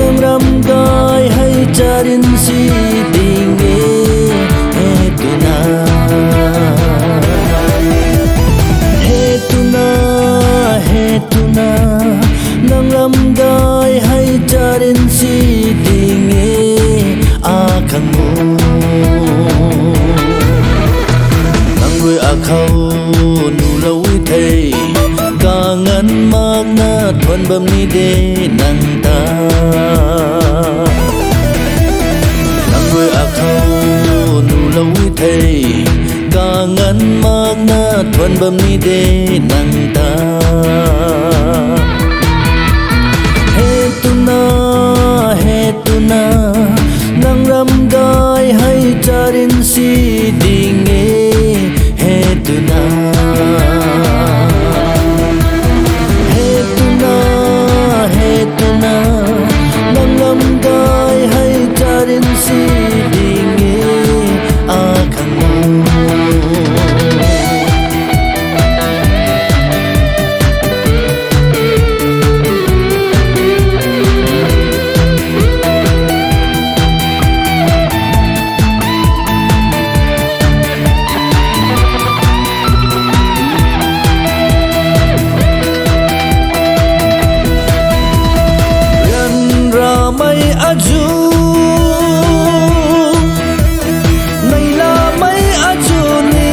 Nang ramdai hay charin si dinge hetuna nang ramdai hay charin si dinge akhangu nang rui akhau nu loi thei ka ngan mak na thuan bam ni de nang ta nang rui akhau nu loi thei ka ngan mak na thuan bam ni de nang ta hetuna nang ramdai hay charin si dinge hetuna nang ramdai hay charin si dinge akhangu aju naila mai aju ni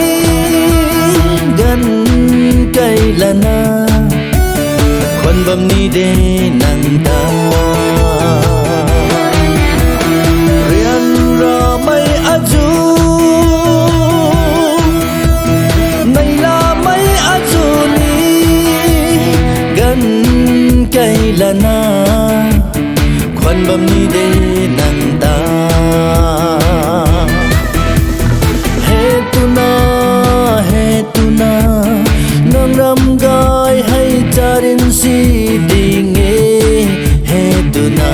gan kai lana kwan bam ni de nang ta rian ra mai aju naila mai aju ni gan kai lana kwan bam ni de nang ta hetuna nang ramdai hay charin si dinge hetuna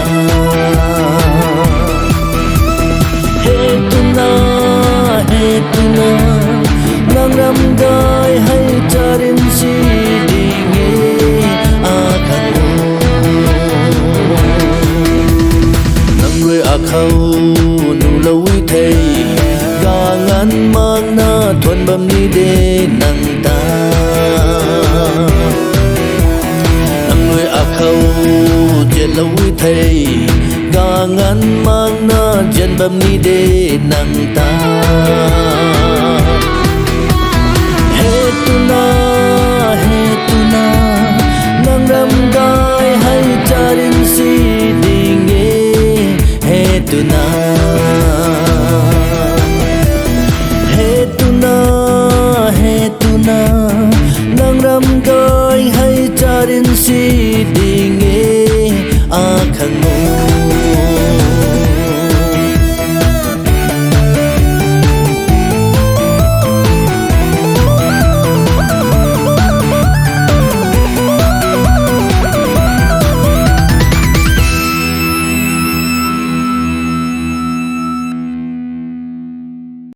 nang ramdai hay charin si dinge akhangu akhau nu loi thei ga ngan mak na thuan bam ni de nang ta nang nuôi akhau je loi thei ga ngan mak na jen bam ni de nang ta hetuna nang ramdai hay charin si dinge hetuna nang ramdai hay charin si dinge akhangu